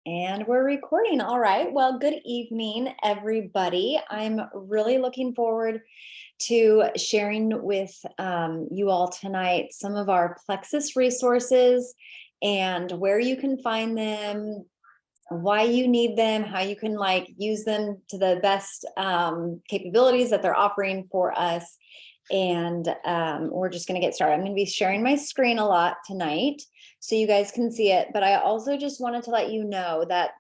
And we're recording. All right. Well, good evening, everybody. I'm really looking forward to sharing with you all tonight some of our Plexus resources and where you can find them, why you need them, how you can use them to the best capabilities that they're offering for us. And we're just going to get started. I'm going to be sharing my screen a lot tonight so you guys can see it. But I also just wanted to let you know that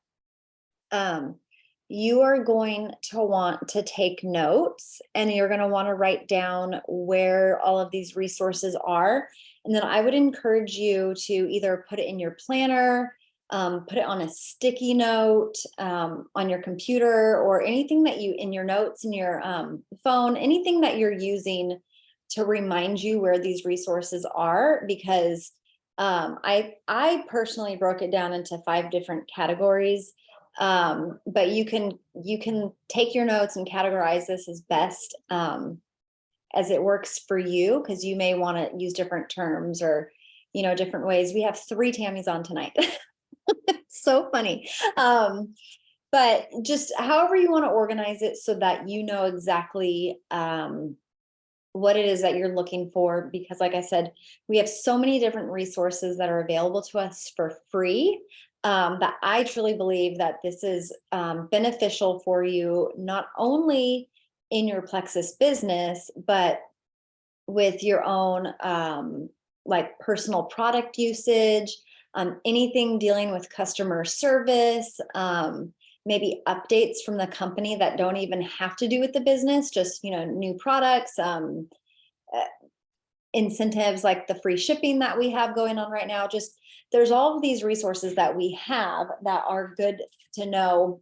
you are going to want to take notes, and you're going to want to write down where all of these resources are. And then I would encourage you to either put it in your planner, put it on a sticky note on your computer, or anything that you in your notes in your phone, anything that you're using to remind you where these resources are, because I personally broke it down into 5 different categories. But you can take your notes and categorize this as best as it works for you, because you may want to use different terms or different ways. We have 3 Tammys on tonight. So funny. But just however you want to organize it so that you know exactly what it is that you're looking for, because like I said, we have so many different resources that are available to us for free, that I truly believe that this is beneficial for you, not only in your Plexus business, but with your own personal product usage, anything dealing with customer service, maybe updates from the company that don't even have to do with the business, just new products, incentives like the free shipping that we have going on right now. Just there's all of these resources that we have that are good to know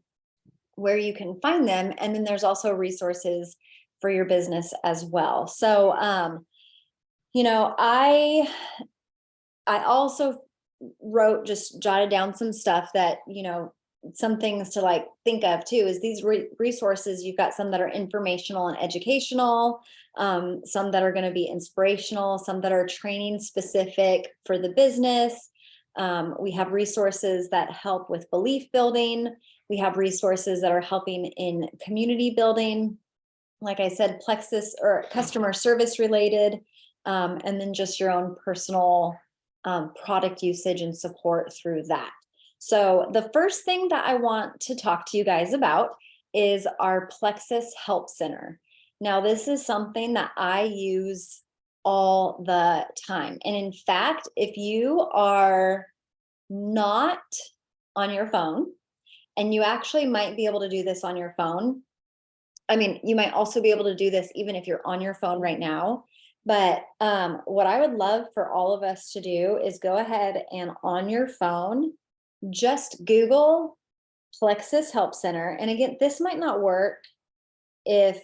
where you can find them. And then there's also resources for your business as well. So I also just jotted down some stuff that some things to think of too, is these resources. You've got some that are informational and educational, some that are going to be inspirational, some that are training specific for the business. We have resources that help with belief building. We have resources that are helping in community building, like I said, Plexus or customer service related, and then just your own personal product usage and support through that. So the first thing that I want to talk to you guys about is our Plexus Help Center. Now, this is something that I use all the time. And in fact, if you are not on your phone, and you actually might be able to do this on your phone. I mean, you might also be able to do this even if you're on your phone right now. But what I would love for all of us to do is go ahead and on your phone, just Google Plexus Help Center. And again, this might not work if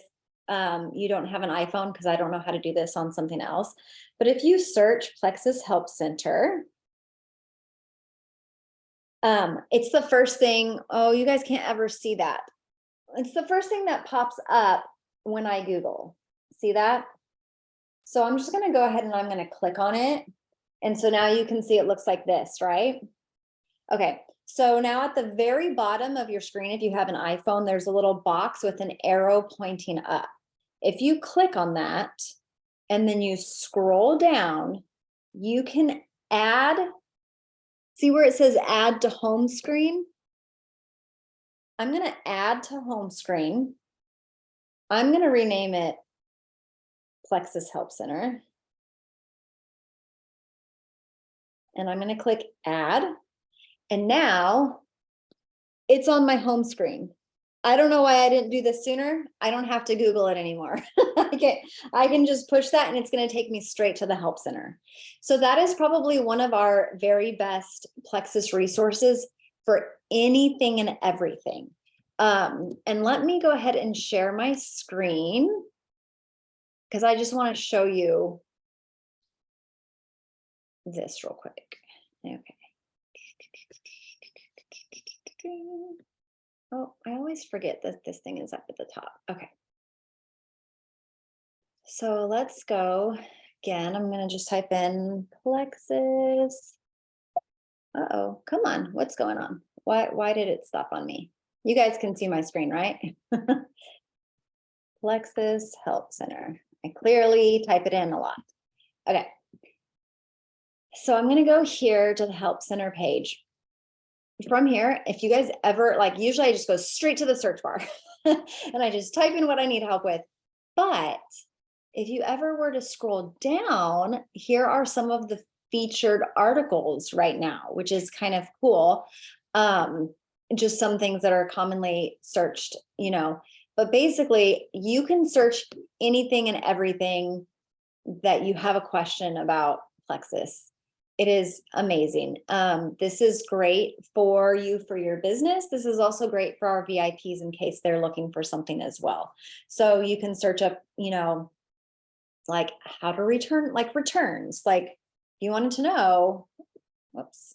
you don't have an iPhone, because I don't know how to do this on something else. But if you search Plexus Help Center, it's the first thing. Oh, you guys can't ever see that. It's the first thing that pops up when I Google. See that? So I'm just going to go ahead and I'm going to click on it. And so now you can see it looks like this, right? Okay. So now at the very bottom of your screen, if you have an iPhone, there's a little box with an arrow pointing up. If you click on that and then you scroll down, you can add, see where it says add to home screen? I'm going to add to home screen. I'm going to rename it Plexus Help Center. And I'm going to click add. And now it's on my home screen. I don't know why I didn't do this sooner. I don't have to Google it anymore. I can just push that and it's going to take me straight to the Help Center. So that is probably one of our very best Plexus resources for anything and everything. And let me go ahead and share my screen, because I just want to show you this real quick. Okay. Oh, I always forget that this thing is up at the top. Okay. So let's go again. I'm going to just type in Plexus. Uh-oh, come on. What's going on? Why did it stop on me? You guys can see my screen, right? Plexus Help Center. I clearly type it in a lot. Okay. So I'm going to go here to the Help Center page. From here, if you guys ever, like, usually I just go straight to the search bar and I just type in what I need help with. But if you ever were to scroll down, here are some of the featured articles right now, which is kind of cool. Just some things that are commonly searched, but basically you can search anything and everything that you have a question about Plexus. It is amazing. This is great for you, for your business. This is also great for our VIPs in case they're looking for something as well. So you can search up, like how to return, like returns, like you wanted to know, whoops,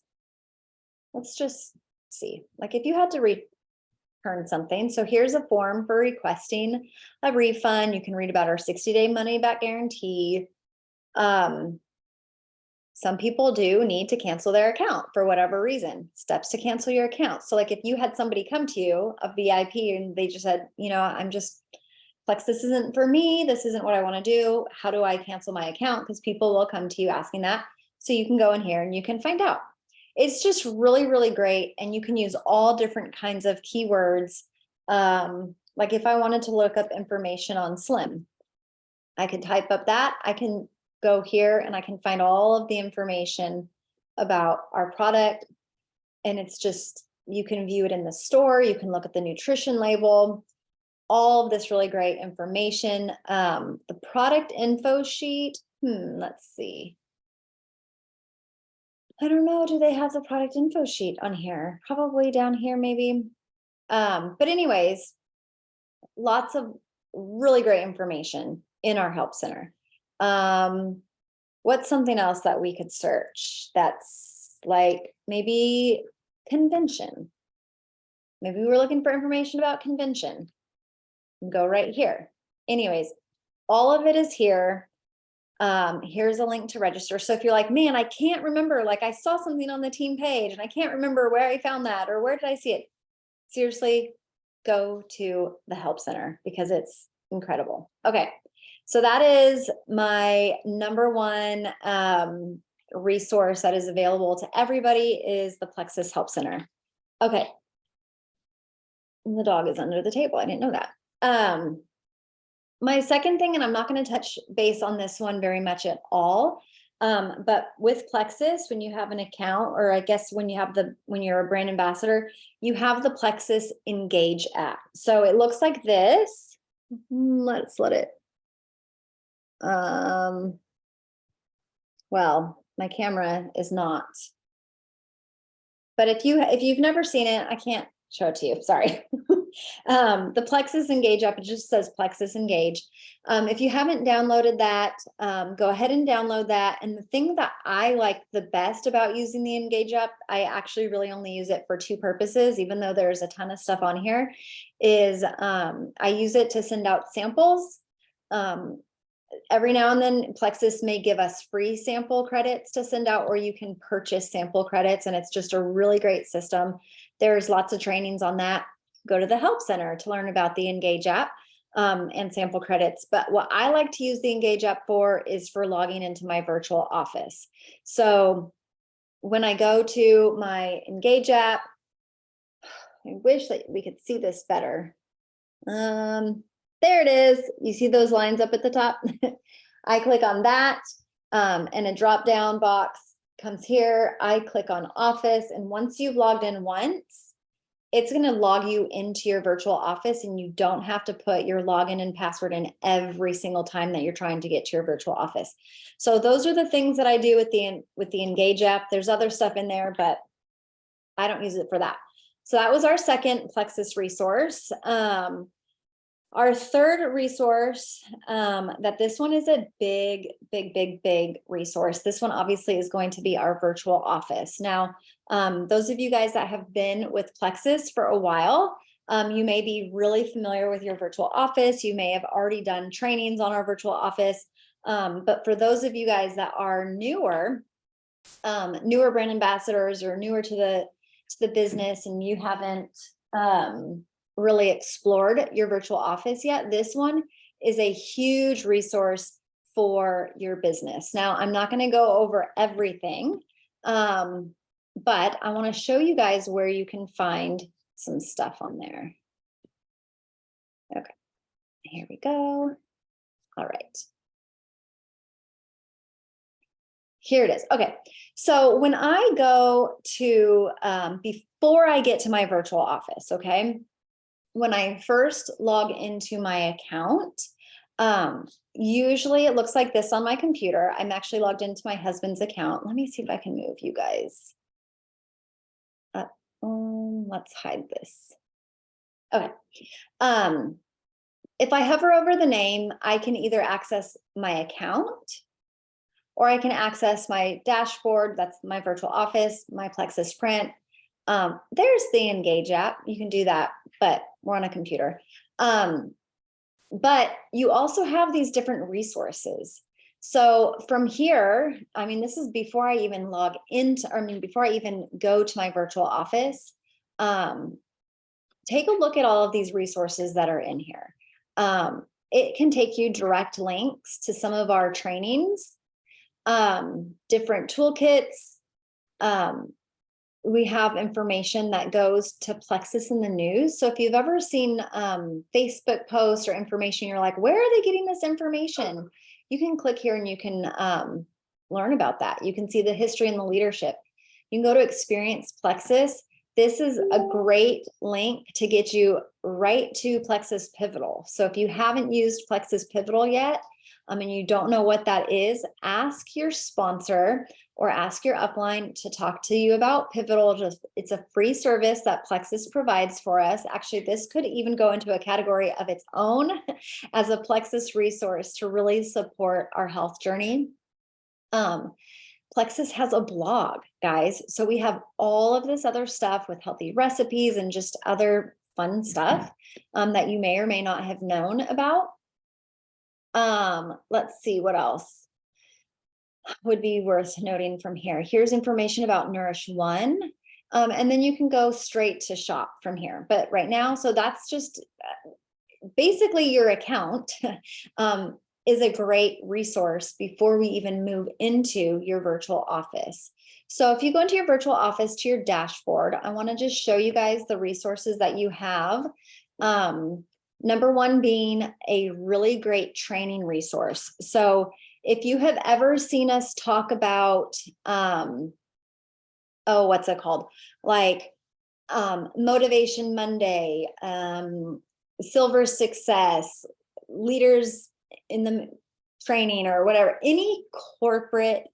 let's just see, like if you had to return something. So here's a form for requesting a refund. You can read about our 60-day money back guarantee. Some people do need to cancel their account for whatever reason. Steps to cancel your account. So like if you had somebody come to you, a VIP, and they just said, Plexus isn't for me. This isn't what I want to do. How do I cancel my account? Because people will come to you asking that. So you can go in here and you can find out. It's just really, really great. And you can use all different kinds of keywords. Like if I wanted to look up information on Slim, I could type up that. I can go here and I can find all of the information about our product. And it's just, you can view it in the store. You can look at the nutrition label, all of this really great information. The product info sheet, let's see. I don't know, do they have the product info sheet on here? Probably down here maybe. But anyways, lots of really great information in our help center. What's something else that we could search that's like maybe convention? Maybe we're looking for information about convention. Go right here. Anyways, all of it is here. Here's a link to register. So if you're like, man, I can't remember, like I saw something on the team page and I can't remember where I found that or where did I see it? Seriously, go to the help center because it's incredible. Okay. So that is my number one resource that is available to everybody is the Plexus Help Center. Okay. And the dog is under the table. I didn't know that. My second thing, and I'm not going to touch base on this one very much at all, but with Plexus, when you have an account, or I guess when you're a brand ambassador, you have the Plexus Engage app. So it looks like this. Let's let it. Well, my camera is not. But if you've never seen it, I can't show it to you. Sorry. The Plexus Engage app, it just says Plexus Engage. If you haven't downloaded that, go ahead and download that. And the thing that I like the best about using the Engage app, I actually really only use it for two purposes, even though there's a ton of stuff on here, is I use it to send out samples. Every now and then Plexus may give us free sample credits to send out, or you can purchase sample credits, and it's just a really great system. There's lots of trainings on that. Go to the help center to learn about the Engage app and sample credits. But what I like to use the Engage app for is for logging into my virtual office. So when I go to my Engage app, I wish that we could see this better. There it is. You see those lines up at the top? I click on that and a drop down box comes here. I click on Office, and once you've logged in once, it's going to log you into your virtual office, and you don't have to put your login and password in every single time that you're trying to get to your virtual office. So those are the things that I do with the Engage app. There's other stuff in there, but I don't use it for that. So that was our second Plexus resource. Our third resource, that this one is a big resource. This one obviously is going to be our virtual office. Now, those of you guys that have been with Plexus for a while, you may be really familiar with your virtual office. You may have already done trainings on our virtual office. But for those of you guys that are newer brand ambassadors or newer to to the business and you haven't really explored your virtual office yet, this one is a huge resource for your business. Now, I'm not going to go over everything, but I want to show you guys where you can find some stuff on there. Okay, here we go. All right. Here it is. Okay, so when I go to, before I get to my virtual office, okay, when I first log into my account, usually it looks like this on my computer. I'm actually logged into my husband's account. Let me see if I can move you guys. Let's hide this. Okay. If I hover over the name, I can either access my account or I can access my dashboard. That's my virtual office, my Plexus print. There's the Engage app. You can do that, but we're on a computer. But you also have these different resources. So from here, I mean, this is before I even log into, or I mean, before I even go to my virtual office, take a look at all of these resources that are in here. It can take you direct links to some of our trainings, different toolkits. We have information that goes to Plexus in the news. So if you've ever seen Facebook posts or information, you're like, where are they getting this information? You can click here and you can learn about that. You can see the history and the leadership. You can go to Experience Plexus. This is a great link to get you right to Plexus Pivotal. So if you haven't used Plexus Pivotal yet, and you don't know what that is, ask your sponsor or ask your upline to talk to you about Pivotal. It's a free service that Plexus provides for us. Actually, this could even go into a category of its own as a Plexus resource to really support our health journey. Plexus has a blog, guys. So we have all of this other stuff with healthy recipes and just other fun stuff that you may or may not have known about. Let's see what else would be worth noting from here. Here's information about Nourish One. And then you can go straight to shop from here. But right now, so that's just basically your account is a great resource before we even move into your virtual office. So if you go into your virtual office to your dashboard, I want to just show you guys the resources that you have. Number one being a really great training resource. So if you have ever seen us talk about, what's it called? Like Motivation Monday, Silver Success, Leaders in the Training, or whatever, any corporate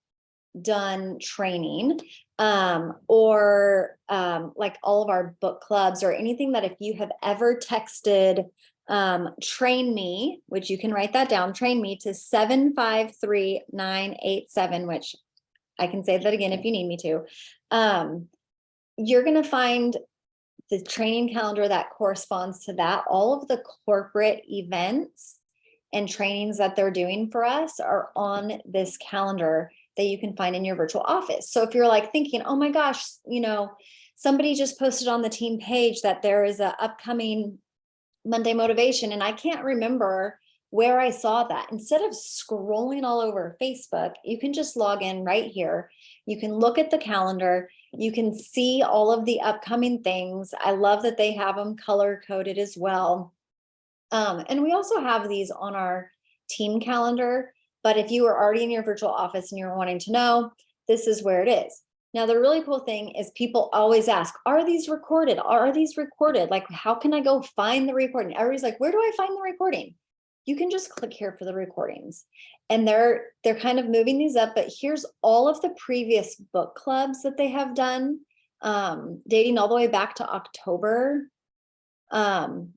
done training, or like all of our book clubs, or anything that if you have ever texted train me, which you can write that down, train me to 753-987, which I can say that again if you need me to, you're going to find the training calendar that corresponds to that. All of the corporate events and trainings that they're doing for us are on this calendar that you can find in your virtual office. So if you're like thinking, oh my gosh, somebody just posted on the team page that there is an upcoming Monday motivation, and I can't remember where I saw that. Instead of scrolling all over Facebook, you can just log in right here. You can look at the calendar. You can see all of the upcoming things. I love that they have them color coded as well. And we also have these on our team calendar. But if you are already in your virtual office and you're wanting to know, this is where it is. Now, the really cool thing is people always ask, are these recorded? Are these recorded? Like, how can I go find the recording? Everybody's like, where do I find the recording? You can just click here for the recordings. And they're kind of moving these up, but here's all of the previous book clubs that they have done, dating all the way back to October of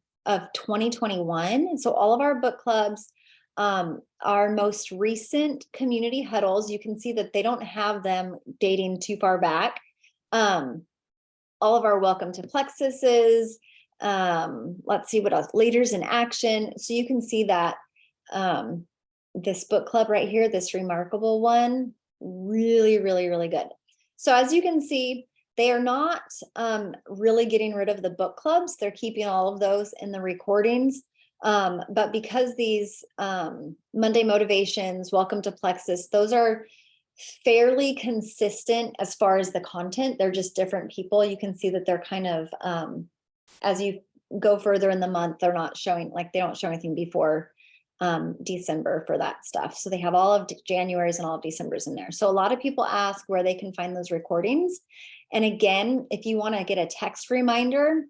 2021. So all of our book clubs, our most recent community huddles, you can see that they don't have them dating too far back. All of our Welcome to Plexuses, let's see what else, Leaders in Action. So you can see that this book club right here, this remarkable one, really, really, really good. So as you can see, They are not really getting rid of the book clubs. They're keeping all of those in the recordings. But because these Monday motivations, welcome to Plexus, those are fairly consistent as far as the content. They're just different people. You can see that they're kind of, as you go further in the month, they're not showing, like they don't show anything before December for that stuff. So they have all of January's and all of December's in there. So a lot of people ask where they can find those recordings. And again, if you want to get a text reminder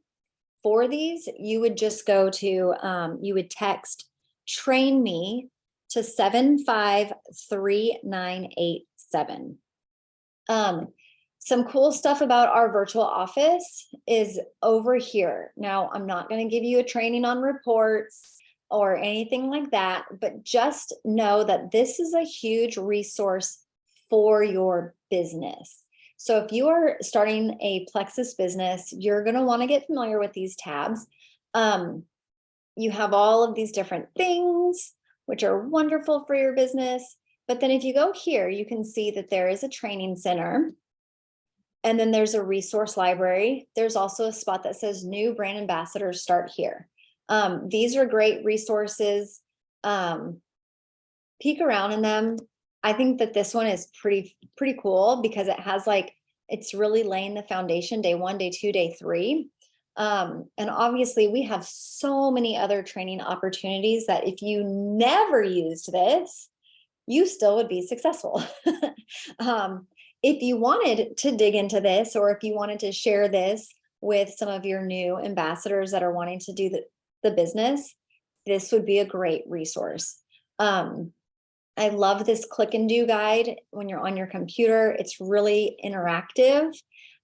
for these, you would just go to, you would text train me to 753-987. Some cool stuff about our virtual office is over here. Now, I'm not going to give you a training on reports or anything like that, but just know that this is a huge resource for your business. So if you are starting a Plexus business, you're going to want to get familiar with these tabs. You have all of these different things, which are wonderful for your business. But then if you go here, you can see that there is a training center. And then there's a resource library. There's also a spot that says new brand ambassadors start here. These are great resources. Peek around in them. I think that this one is pretty cool because it has like, it's really laying the foundation day 1, day 2, day 3. And obviously we have so many other training opportunities that if you never used this, you still would be successful. If you wanted to dig into this, or if you wanted to share this with some of your new ambassadors that are wanting to do the business, this would be a great resource. I love this click and do guide when you're on your computer. It's really interactive.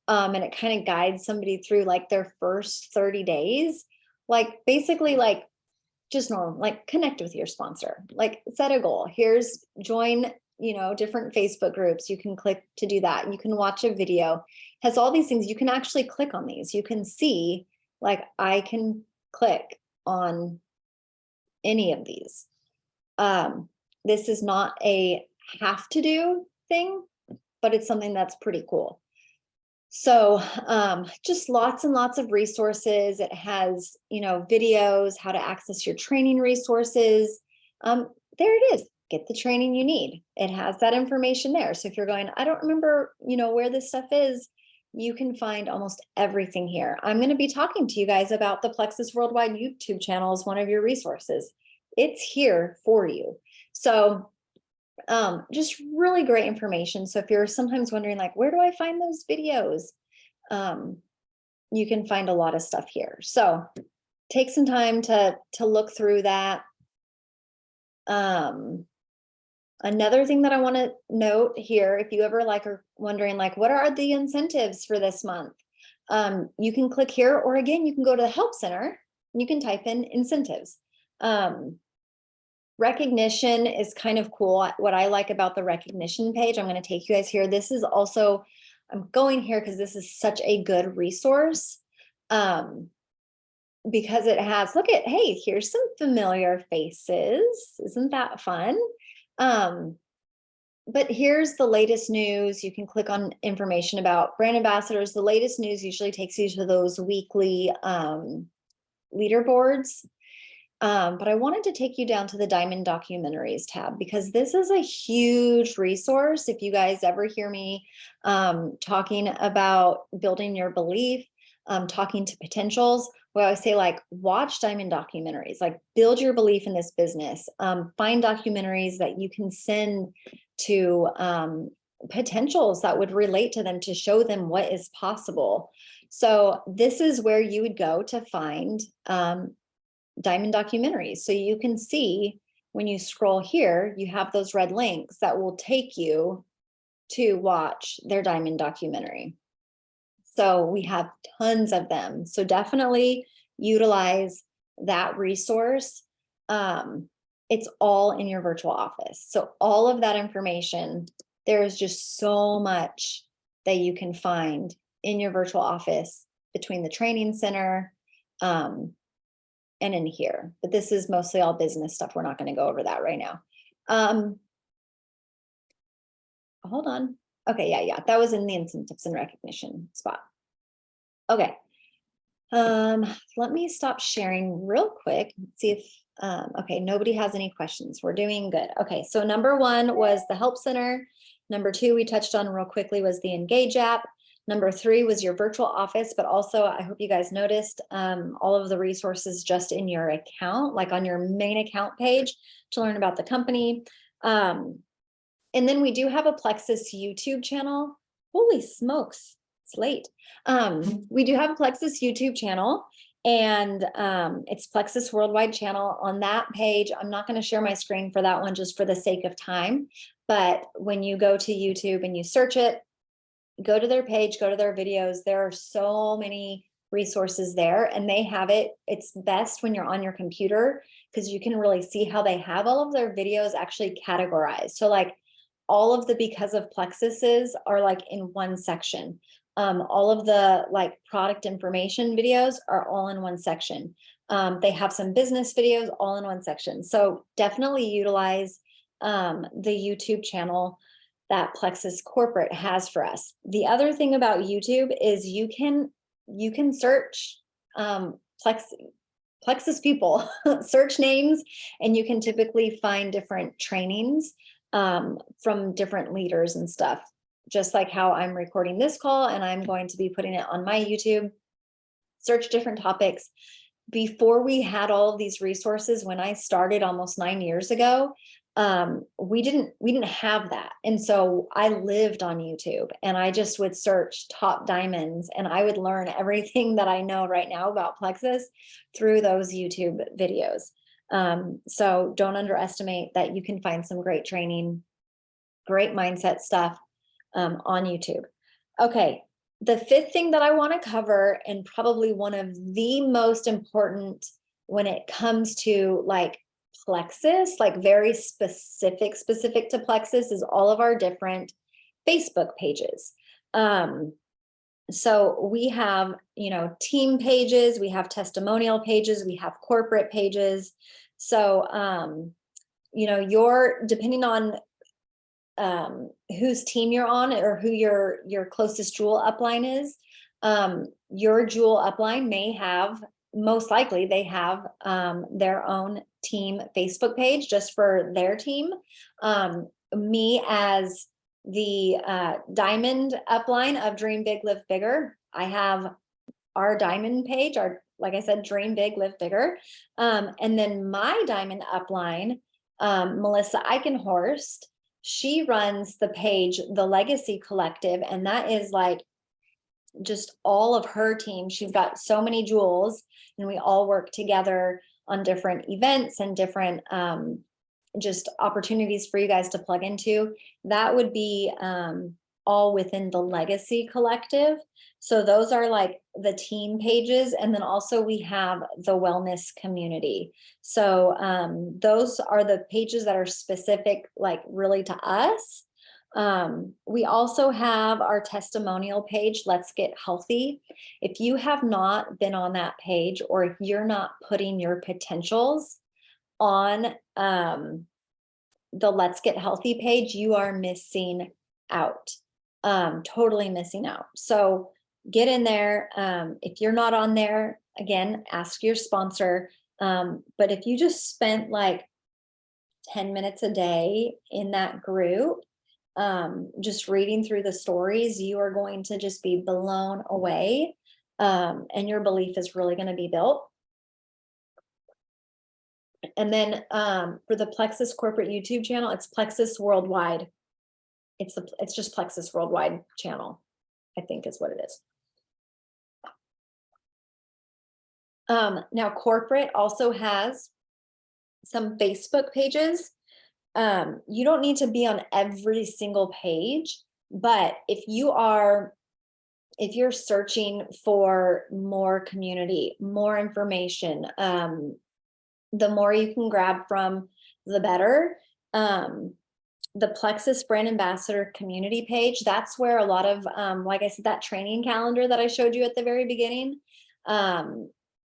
And it kind of guides somebody through like their first 30 days, like basically like just normal, like connect with your sponsor, like set a goal. Here's join, different Facebook groups. You can click to do that. You can watch a video, has all these things. You can actually click on these. You can see, like, I can click on any of these. This is not a have to do thing, but it's something that's pretty cool. So just lots and lots of resources. It has, videos, how to access your training resources. There it is. Get the training you need. It has that information there. So if you're going, I don't remember, where this stuff is, you can find almost everything here. I'm going to be talking to you guys about the Plexus Worldwide YouTube channel as one of your resources. It's here for you. So just really great information. So if you're sometimes wondering, like, where do I find those videos? You can find a lot of stuff here. So take some time to look through that. Another thing that I want to note here, if you ever are wondering, like, what are the incentives for this month? You can click here, or again, you can go to the Help Center and you can type in incentives. Recognition is kind of cool. What I like about the recognition page, I'm going to take you guys here. This is also, I'm going here because this is such a good resource. Because it has, look at, hey, here's some familiar faces. Isn't that fun? But here's the latest news. You can click on information about brand ambassadors. The latest news usually takes you to those weekly leaderboards. But I wanted to take you down to the Diamond Documentaries tab, because this is a huge resource. If you guys ever hear me talking about building your belief, talking to potentials, where I say, like, watch Diamond Documentaries, like build your belief in this business, find documentaries that you can send to potentials that would relate to them, to show them what is possible. So this is where you would go to find Diamond Documentaries. So you can see when you scroll here, you have those red links that will take you to watch their Diamond documentary. So we have tons of them. So definitely utilize that resource. It's all in your virtual office. So all of that information, there is just so much that you can find in your virtual office between the training center and in here. But this is mostly all business stuff. We're not going to go over that right now. Hold on. Okay, yeah, that was in the incentives and recognition spot. Okay. Let me stop sharing real quick. See if, okay, nobody has any questions. We're doing good. Okay, so number 1 was the Help Center. Number 2, we touched on real quickly, was the Engage app. Number 3 was your virtual office, but also I hope you guys noticed all of the resources just in your account, like on your main account page to learn about the company. And then we do have a Plexus YouTube channel. Holy smokes, it's late. We do have a Plexus YouTube channel, and it's Plexus Worldwide channel. On that page, I'm not going to share my screen for that one just for the sake of time. But when you go to YouTube and you search it, go to their page, go to their videos. There are so many resources there, and they have it. It's best when you're on your computer because you can really see how they have all of their videos actually categorized. So like all of the because of Plexuses are like in one section. All of the like product information videos are all in one section. They have some business videos all in one section. So definitely utilize the YouTube channel that Plexus Corporate has for us. The other thing about YouTube is you can search Plexus people, search names, and you can typically find different trainings from different leaders and stuff, just like how I'm recording this call and I'm going to be putting it on my YouTube. Search different topics. Before we had all of these resources, when I started almost 9 years ago, we didn't have that. And so I lived on YouTube and I just would search top diamonds and I would learn everything that I know right now about Plexus through those YouTube videos. So don't underestimate that you can find some great training, great mindset stuff on YouTube. Okay, the 5th thing that I want to cover, and probably one of the most important when it comes to like Plexus, like very specific to Plexus, is all of our different Facebook pages. So we have, team pages, we have testimonial pages, we have corporate pages. So, depending on whose team you're on or who your closest Jewel upline is, your Jewel upline may have, most likely they have their own team Facebook page just for their team. Me as the diamond upline of Dream Big, Live Bigger, I have our diamond page, like I said, Dream Big, Live Bigger. And then my diamond upline, Melissa Eichenhorst, she runs the page, The Legacy Collective, and that is like just all of her team. She's got so many jewels, and we all work together on different events and different just opportunities for you guys to plug into. That would be all within the Legacy Collective. So those are like the team pages. And then also we have the wellness community. So those are the pages that are specific, like really to us. We also have our testimonial page, Let's Get Healthy. If you have not been on that page, or if you're not putting your potentials on the Let's Get Healthy page, you are missing out, totally missing out. So get in there. If you're not on there, again, ask your sponsor. But if you just spent like 10 minutes a day in that group, just reading through the stories, you are going to just be blown away. And your belief is really going to be built. And then for the Plexus Corporate YouTube channel, it's Plexus Worldwide. It's just Plexus Worldwide channel, I think is what it is. Now corporate also has some Facebook pages. You don't need to be on every single page, but if you're searching for more community, more information, the more you can grab from, the better. The Plexus Brand Ambassador community page, that's where a lot of, like I said, that training calendar that I showed you at the very beginning,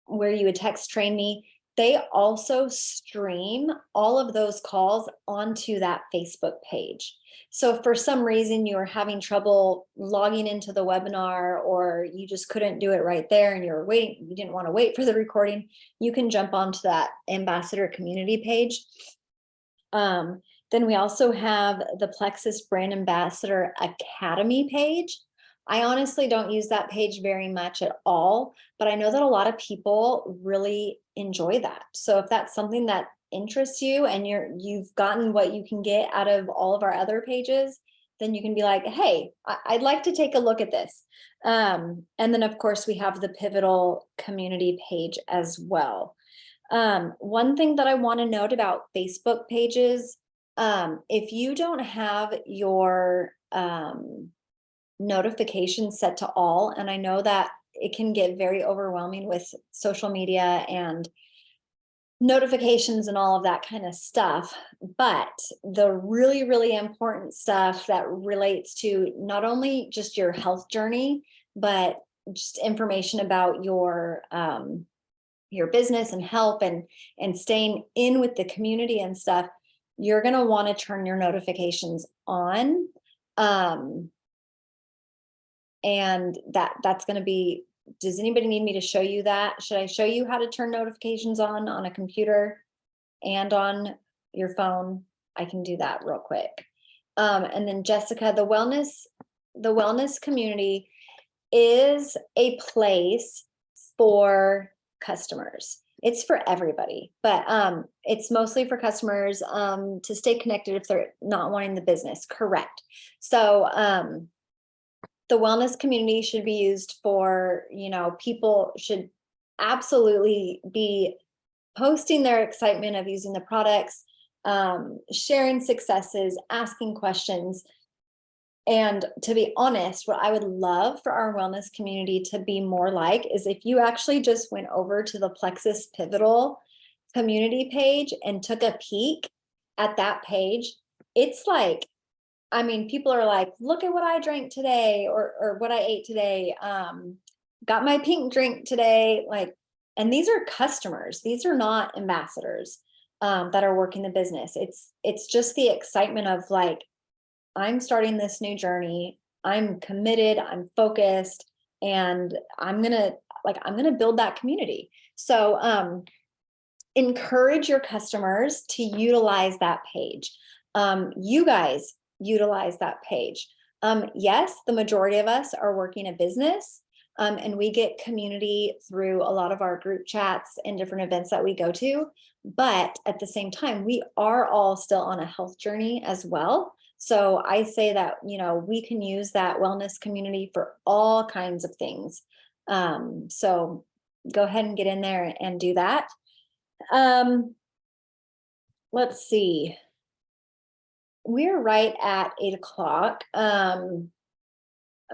where you would text train me, they also stream all of those calls onto that Facebook page. So if for some reason you were having trouble logging into the webinar, or you just couldn't do it right there and you didn't want to wait for the recording, you can jump onto that ambassador community page. Then we also have the Plexus Brand Ambassador Academy page. I honestly don't use that page very much at all, but I know that a lot of people really enjoy that. So if that's something that interests you and you've gotten what you can get out of all of our other pages, then you can be like, hey, I'd like to take a look at this. And then of course we have the Pivotal community page as well. One thing that I want to note about Facebook pages, if you don't have your notifications set to all, and I know that it can get very overwhelming with social media and notifications and all of that kind of stuff, but the really, really important stuff that relates to not only just your health journey, but just information about your business and help and staying in with the community and stuff, you're going to want to turn your notifications on. And that's going to be, does anybody need me to show you that? Should I show you how to turn notifications on a computer and on your phone? I can do that real quick. And then Jessica, the wellness community is a place for customers. It's for everybody, but it's mostly for customers to stay connected if they're not wanting the business. Correct. So the wellness community should be used for, people should absolutely be posting their excitement of using the products, sharing successes, asking questions. And to be honest, what I would love for our wellness community to be more like is if you actually just went over to the Plexus Pivotal community page and took a peek at that page. It's like, people are like, look at what I drank today, or what I ate today. Got my pink drink today. And these are customers. These are not ambassadors that are working the business. It's just the excitement of like, I'm starting this new journey. I'm committed, I'm focused, and I'm going to build that community. So encourage your customers to utilize that page. You guys utilize that page. Yes, the majority of us are working a business, and we get community through a lot of our group chats and different events that we go to. But at the same time, we are all still on a health journey as well. So I say that, we can use that wellness community for all kinds of things. So go ahead and get in there and do that. Let's see. We're right at 8 o'clock. I'm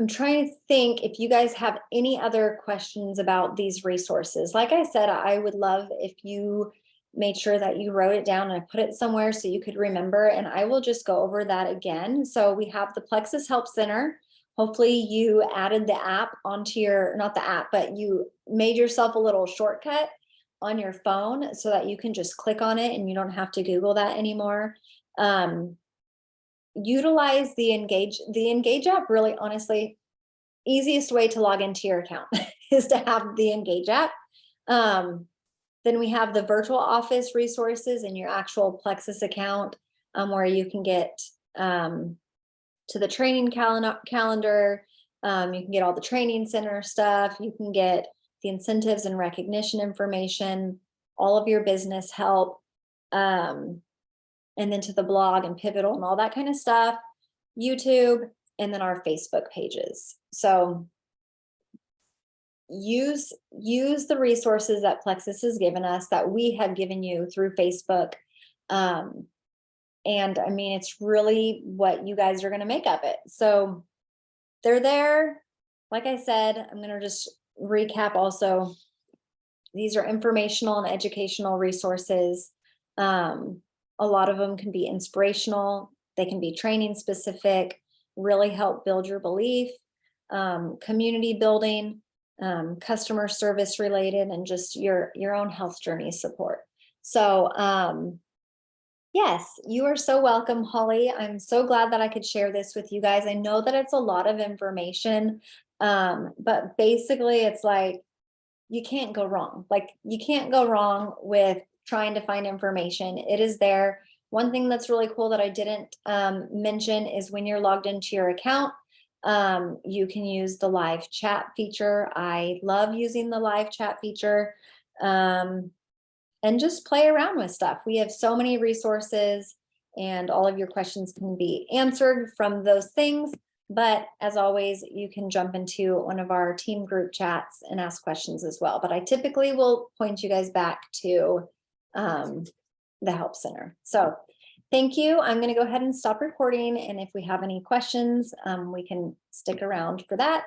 trying to think if you guys have any other questions about these resources. Like I said, I would love if you made sure that you wrote it down and I put it somewhere so you could remember, and I will just go over that again. So we have the Plexus Help Center. Hopefully you added the app onto not the app, but you made yourself a little shortcut on your phone so that you can just click on it and you don't have to Google that anymore. Utilize the Engage app. Really, honestly, easiest way to log into your account is to have the Engage app. Then we have the virtual office resources in your actual Plexus account, where you can get to the training calendar. You can get all the training center stuff. You can get the incentives and recognition information, all of your business help, and then to the blog and Pivotal and all that kind of stuff, YouTube, and then our Facebook pages. So use the resources that Plexus has given us, that we have given you through Facebook. And it's really what you guys are going to make of it. So they're there. Like I said, I'm going to just recap also. These are informational and educational resources. A lot of them can be inspirational. They can be training specific, really help build your belief, community building. customer service related, and just your own health journey support. So yes, you are so welcome, Holly. I'm so glad that I could share this with you guys. I know that it's a lot of information, but basically it's like, you can't go wrong. Like, you can't go wrong with trying to find information. It is there. One thing that's really cool that I didn't mention is when you're logged into your account, you can use the live chat feature. I love using the live chat feature. And just play around with stuff. We have so many resources, and all of your questions can be answered from those things. But as always, you can jump into one of our team group chats and ask questions as well. But I typically will point you guys back to the Help Center. So thank you. I'm going to go ahead and stop recording. And if we have any questions, we can stick around for that.